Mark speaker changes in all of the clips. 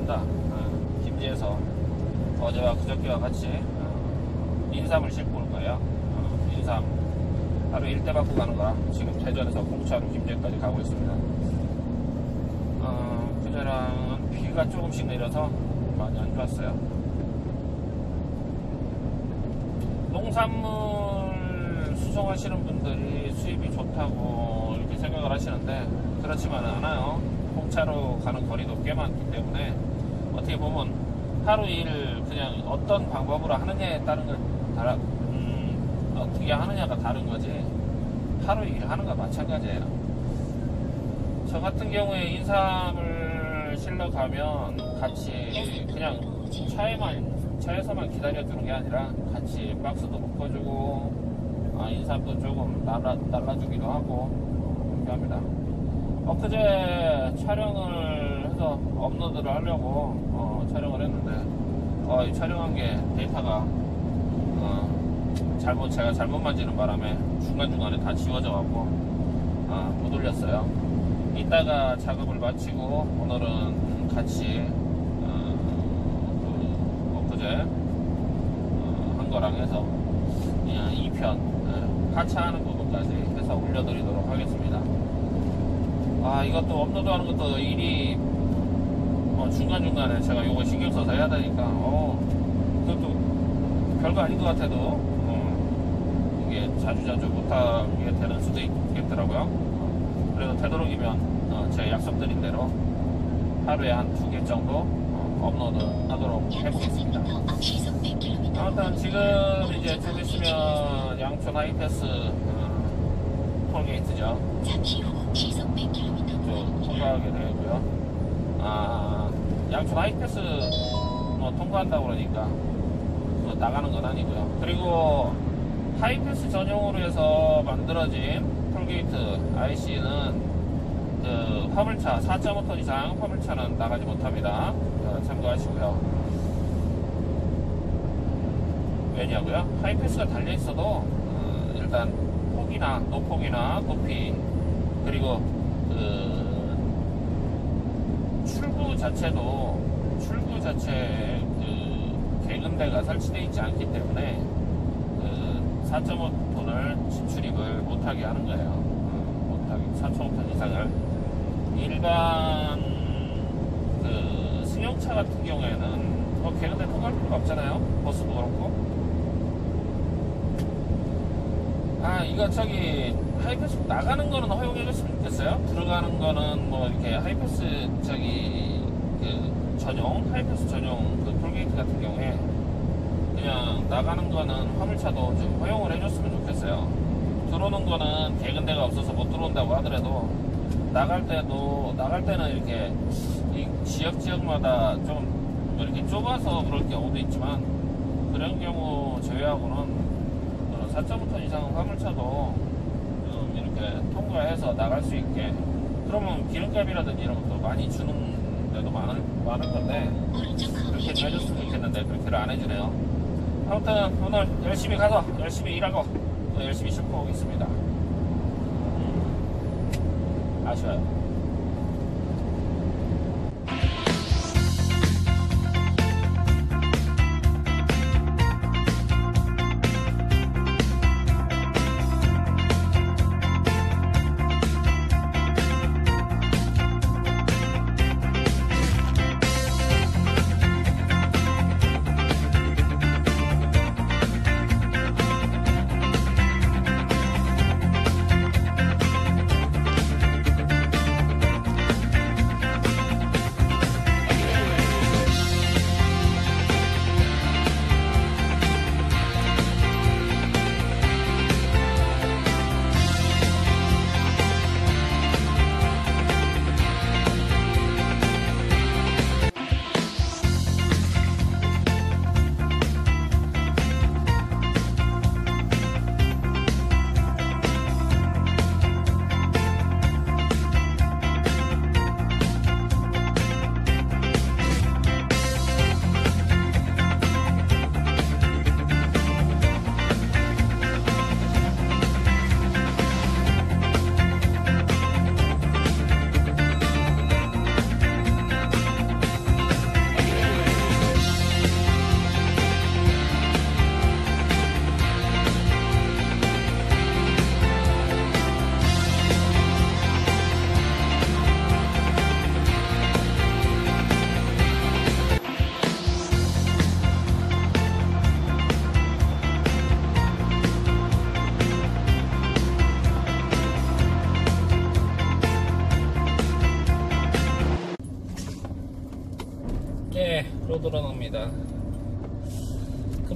Speaker 1: 있습니다. 김제에서 어제와 그저께와 같이 인삼을 싣고 올 거예요. 인삼 하루 1대 받고 가는 거라 지금 대전에서 공차로 김제까지 가고 있습니다. 그제랑은 비가 조금씩 내려서 많이 안 좋았어요. 농산물 수송하시는 분들이 수입이 좋다고 이렇게 생각을 하시는데 그렇지만은 않아요. 공차로 가는 거리도 꽤 많기 때문에 어떻게 보면 하루 일 그냥 어떤 방법으로 하느냐에 따른 걸 어떻게 하느냐가 다른 거지 하루 일 하는 거 마찬가지예요. 저 같은 경우에 인삼을 실러 가면 같이 그냥 차에서만 기다려주는 게 아니라 같이 박스도 묶어주고 인삼도 조금 날라주기도 하고 그렇게 합니다. 엊그제 촬영을 해서 업로드를 하려고 촬영을 했는데 이 촬영한 게 데이터가 제가 잘못 만지는 바람에 중간중간에 다 지워져 갖고 못 올렸어요. 이따가 작업을 마치고 오늘은 같이 엊그제 한 거랑 해서 2편 하차하는 부분까지 해서 올려드리도록 하겠습니다. 이것도 업로드하는 것도 일이 중간중간에 제가 요거 신경 써서 해야 되니까 그것도 별거 아닌 것 같아도 이게 자주자주 못하게 되는 수도 있겠더라고요. 그래도 되도록이면 제 약속드린 대로 하루에 한 2개 정도 업로드 하도록 해보겠습니다. 아무튼 지금 이제 좀 있으면 양촌 하이패스 톨게이트죠.
Speaker 2: 잠시 후 시속 100km
Speaker 1: 통과하게 되고요. 양촌 하이패스 통과한다고 그러니까 나가는 건 아니고요. 그리고 하이패스 전용으로 해서 만들어진 톨게이트 IC는 화물차 4.5톤 이상 화물차는 나가지 못합니다. 참고하시고요. 왜냐고요? 하이패스가 달려있어도 일단 폭이나 노폭이나 높이 그리고 출구 자체 개근대가 설치되어 있지 않기 때문에 4.5톤을 진출입을 못하게 하는 거예요. 4.5톤 이상을 일반 승용차 같은 경우에는 개근대 통과할 필요가 없잖아요. 버스도 그렇고. 이거 하이패스 나가는 거는 허용해줬으면 좋겠어요. 들어가는 거는 이렇게 하이패스 하이패스 전용 톨게이트 같은 경우에 그냥 나가는 거는 화물차도 좀 허용을 해줬으면 좋겠어요. 들어오는 거는 개근대가 없어서 못 들어온다고 하더라도 나갈 때는 이렇게 이 지역마다 좀 이렇게 좁아서 그럴 경우도 있지만 그런 경우 제외하고는 4.5톤 이상 화물차도 좀 이렇게 통과해서 나갈 수 있게 그러면 기름값이라든지 이런 것도 많이 주는 데도 많을 건데 그렇게 해줬으면 좋겠는데 그렇게를 안 해주네요. 아무튼 오늘 열심히 가서 열심히 일하고 또 열심히 싣고 오겠습니다. 아쉬워요.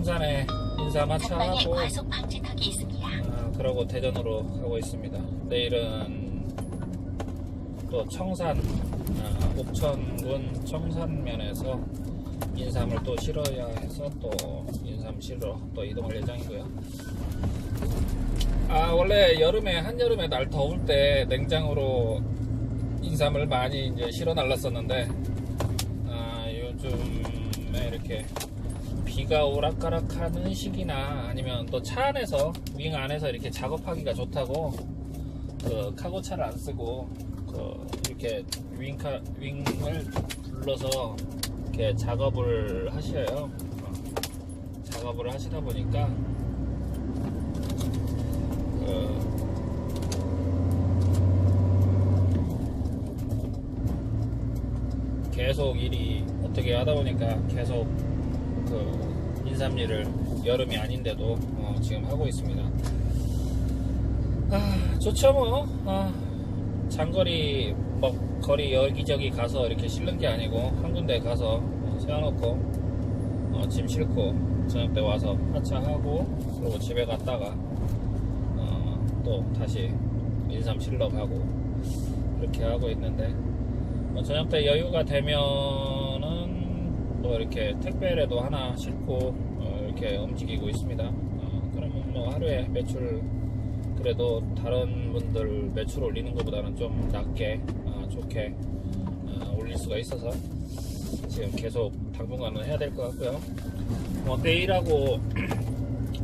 Speaker 1: 군산에 인삼
Speaker 2: 전방에
Speaker 1: 하차하고
Speaker 2: 과속 방지턱이 있습니다.
Speaker 1: 그러고 대전으로 가고 있습니다. 내일은 또 청산, 옥천군 청산면에서 인삼을 또 실어야 해서 또 인삼 실으러 또 이동할 예정이고요. 원래 여름에, 한여름에 날 더울 때 냉장으로 인삼을 많이 이제 실어 날랐었는데, 요즘에 이렇게 비가 오락가락하는 시기나 아니면 또 차 안에서, 윙 안에서 이렇게 작업하기가 좋다고 그 카고차를 안 쓰고 이렇게 윙을 불러서 이렇게 작업을 하셔요. 작업을 하시다 보니까 계속 일이 어떻게 하다 보니까 계속 그 인삼일을 여름이 아닌데도 지금 하고 있습니다. 좋죠 뭐. 장거리 뭐 거리 여기저기 가서 이렇게 실는 게 아니고 한 군데 가서 세워놓고 짐 싣고 저녁 때 와서 하차하고 그리고 집에 갔다가 또 다시 인삼 실러 가고 그렇게 하고 있는데, 저녁 때 여유가 되면은 뭐 이렇게 택배라도 하나 싣고 이렇게 움직이고 있습니다. 그러면 뭐 하루에 매출 그래도 다른 분들 매출 올리는 것보다는 좀 낮게 좋게 올릴 수가 있어서 지금 계속 당분간은 해야 될 것 같고요. 내일하고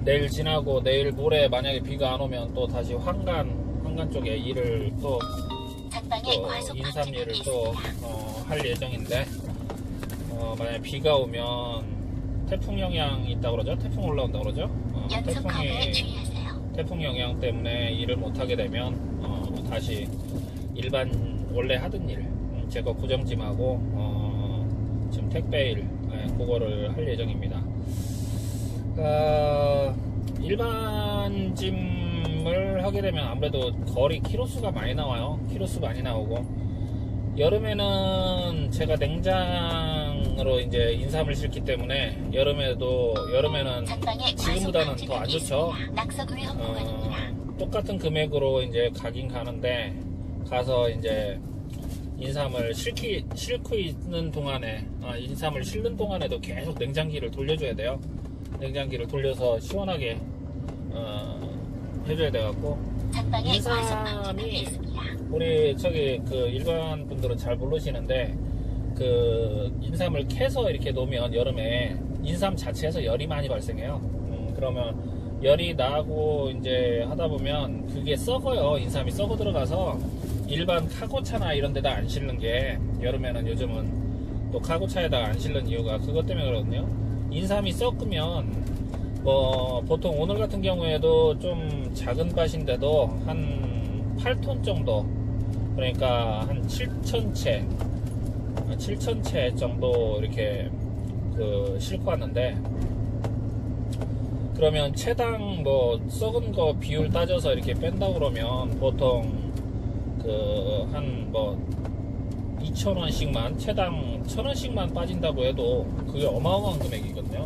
Speaker 1: 내일 지나고 내일 모레 만약에 비가 안 오면 또 다시 환관 쪽에 일을 또 인삼 일을 또 할 예정인데, 만약에 비가 오면 태풍 영향이 있다고 그러죠. 태풍 올라온다고 그러죠. 태풍 영향 때문에 일을 못하게 되면 다시 일반 원래 하던 일, 제거 고정짐하고 지금 택배일 그거를 할 예정입니다. 일반 짐을 하게 되면 아무래도 거리 키로수가 많이 나와요. 키로수 많이 나오고, 여름에는 제가 냉장으로 이제 인삼을 싣기 때문에 여름에는 지금보다는 더 안 좋죠. 똑같은 금액으로 이제 가긴 가는데, 가서 이제 인삼을 싣고 있는 동안에, 인삼을 싣는 동안에도 계속 냉장기를 돌려줘야 돼요. 냉장기를 돌려서 시원하게 해줘야 돼갖고, 인삼이 우리 그 일반 분들은 잘 모르시는데, 그 인삼을 캐서 이렇게 놓으면 여름에 인삼 자체에서 열이 많이 발생해요. 그러면 열이 나고 이제 하다 보면 그게 썩어요. 인삼이 썩어 들어가서 일반 카고차나 이런 데다 안 실는 게, 여름에는 요즘은 또 카고차에다가 안 실는 이유가 그것 때문에 그러거든요. 인삼이 썩으면 뭐 보통 오늘 같은 경우에도 좀 작은 밭인데도 한 8톤 정도, 그러니까 한 7,000채 정도 이렇게 싣고 왔는데, 그러면 채당 뭐 썩은 거 비율 따져서 이렇게 뺀다 그러면 보통 한 뭐 2,000원씩만, 채당 1,000원씩만 빠진다고 해도 그게 어마어마한 금액이거든요.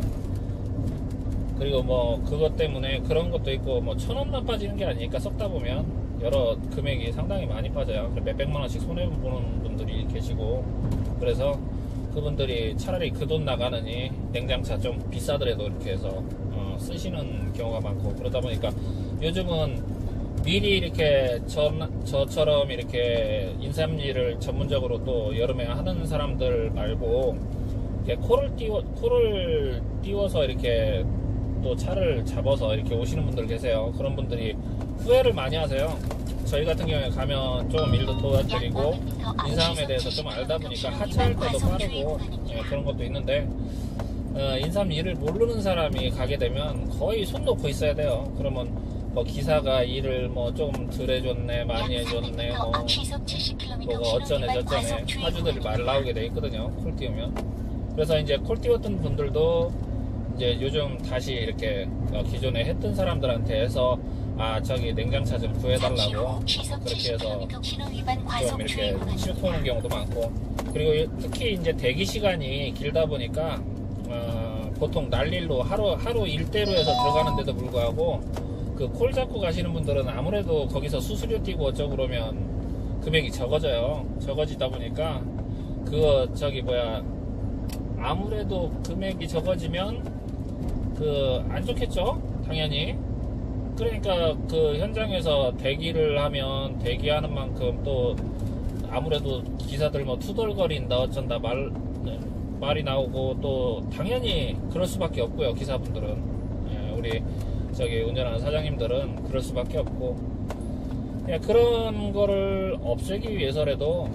Speaker 1: 그리고 뭐 그것 때문에 그런 것도 있고, 뭐 1,000원만 빠지는 게 아니니까 썩다 보면 여러 금액이 상당히 많이 빠져요. 몇백만 원씩 손해보는 분들이 계시고, 그래서 그분들이 차라리 그 돈 나가느니 냉장차 좀 비싸더라도 이렇게 해서 쓰시는 경우가 많고, 그러다 보니까 요즘은 미리 이렇게 저처럼 이렇게 인삼일을 전문적으로 또 여름에 하는 사람들 말고, 코를 띄워서 이렇게 또 차를 잡아서 이렇게 오시는 분들 계세요. 그런 분들이 후회를 많이 하세요. 저희 같은 경우에 가면 좀 일도 도와드리고 인삼에 대해서 좀 알다 보니까 하차할 때도 빠르고 그런 것도 있는데, 인삼 일을 모르는 사람이 가게 되면 거의 손 놓고 있어야 돼요. 그러면 뭐 기사가 일을 뭐 좀 덜 해줬네, 많이 해줬네, 뭐가 어쩌네 저쩌네 화주들이 말 나오게 돼 있거든요, 콜 띄우면. 그래서 이제 콜 띄웠던 분들도 이제 요즘 다시 이렇게 기존에 했던 사람들한테 해서 저기 냉장차 좀 구해달라고 그렇게 해서 좀 이렇게 싣고 오는 경우도 많고, 그리고 특히 이제 대기 시간이 길다 보니까 보통 날일로 하루 일대로 해서 들어가는데도 불구하고 그 콜 잡고 가시는 분들은 아무래도 거기서 수수료 띄고 어쩌고 그러면 금액이 적어지다 보니까 그거 아무래도 금액이 적어지면 안 좋겠죠, 당연히. 그러니까 그 현장에서 대기를 하면 대기하는 만큼 또 아무래도 기사들 뭐 투덜거린다 어쩐다 말이 나오고 또 당연히 그럴 수밖에 없고요. 기사분들은 우리 운전하는 사장님들은 그럴 수밖에 없고, 그런 거를 없애기 위해서라도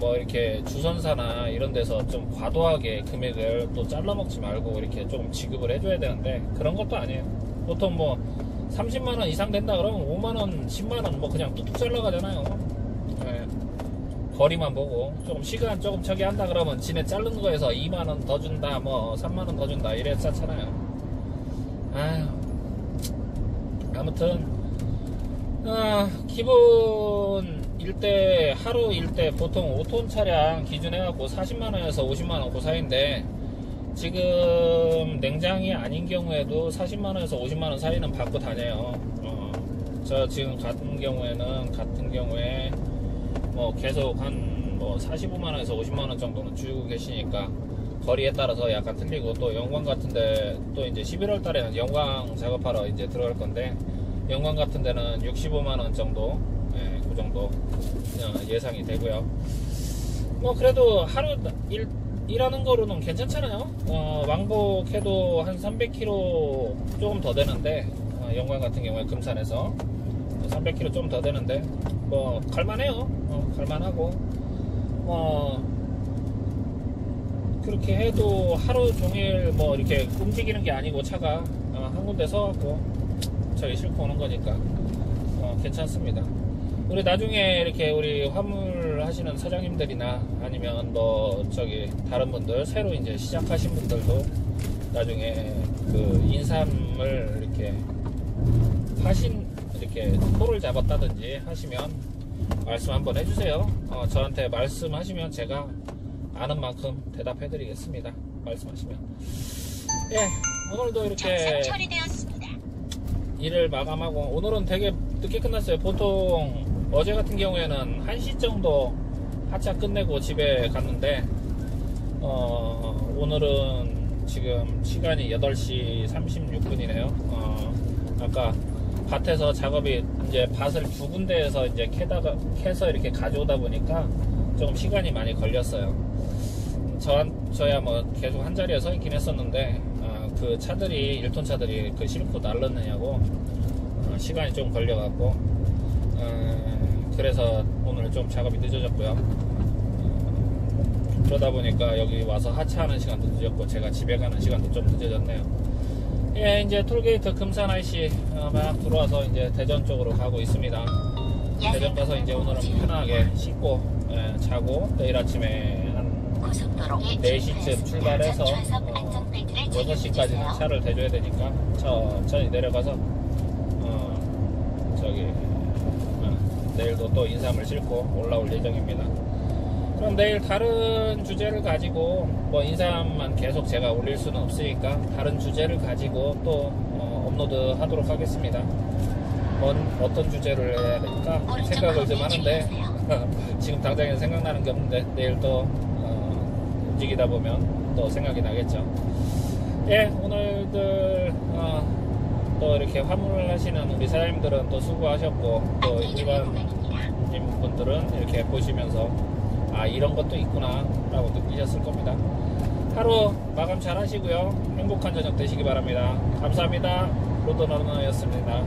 Speaker 1: 뭐 이렇게 주선사나 이런 데서 좀 과도하게 금액을 또 잘라먹지 말고 이렇게 좀 지급을 해줘야 되는데 그런 것도 아니에요. 보통 뭐 30만원 이상 된다 그러면 5만원 10만원 뭐 그냥 뚝뚝 잘라가잖아요. 거리만 보고 조금 시간 조금 저기 한다 그러면 지네 자른 거에서 2만원 더 준다 뭐 3만원 더 준다 이래 쌌잖아요. 아무튼 기본 일대 하루 일대 보통 5톤 차량 기준 해갖고 40만원에서 50만원 그 사이인데 지금 냉장이 아닌 경우에도 40만원에서 50만원 사이는 받고 다녀요. 저 지금 같은 경우에 뭐 계속 한 뭐 45만원에서 50만원 정도는 주고 계시니까 거리에 따라서 약간 틀리고, 또 영광 같은데 또 이제 11월 달에는 영광 작업하러 이제 들어갈 건데 영광 같은 데는 65만원 정도, 그 정도 예상이 되고요. 뭐 그래도 하루 일하는 거로는 괜찮잖아요. 왕복해도 한 300km 조금 더 되는데, 영광 같은 경우에 금산에서 300km 좀 더 되는데 뭐 갈만해요. 갈만하고 그렇게 해도 하루 종일 뭐 이렇게 움직이는 게 아니고 차가 한 군데 서갖고 저기 싣고 오는 거니까 괜찮습니다. 우리 나중에 이렇게 우리 화물 하시는 사장님들이나 아니면 뭐 다른 분들 새로 이제 시작하신 분들도 나중에 그 인삼을 이렇게 이렇게 콜을 잡았다든지 하시면 말씀 한번 해주세요. 저한테 말씀하시면 제가 아는 만큼 대답해 드리겠습니다. 말씀하시면. 오늘도 이렇게 일을 마감하고, 오늘은 되게 늦게 끝났어요. 보통 어제 같은 경우에는 1시 정도 하차 끝내고 집에 갔는데 오늘은 지금 시간이 8시 36분이네요. 아까 밭에서 작업이 이제 밭을 두 군데에서 이제 캐서 이렇게 가져오다 보니까 조금 시간이 많이 걸렸어요. 저야 뭐 계속 한 자리에 서 있긴 했었는데 그 차들이 1톤 차들이 그 싣고 날랐느냐고 시간이 좀 걸려갖고 그래서 오늘 좀 작업이 늦어졌고요. 그러다 보니까 여기 와서 하차하는 시간도 늦었고 제가 집에 가는 시간도 좀 늦어졌네요. 이제 톨게이트 금산 IC 막 들어와서 이제 대전 쪽으로 가고 있습니다. 대전 가서 이제 오늘은 편하게 씻고 자고 내일 아침에 한 4시쯤 출발해서 6시까지는 차를 대줘야 되니까 천천히 내려가서 내일도 또 인삼을 싣고 올라올 예정입니다. 그럼 내일 다른 주제를 가지고 뭐 인삼만 계속 제가 올릴 수는 없으니까 다른 주제를 가지고 또 업로드 하도록 하겠습니다. 어떤 주제를 해야 될까 생각을 좀 하는데 지금 당장에 생각나는 게 없는데 내일 또 움직이다 보면 또 생각이 나겠죠. 오늘들 또 이렇게 화물을 하시는 우리 사장님들은 또 수고하셨고, 또 일반인 분들은 이렇게 보시면서 이런 것도 있구나 라고 느끼셨을 겁니다. 하루 마감 잘 하시고요. 행복한 저녁 되시기 바랍니다. 감사합니다. 로드러너였습니다.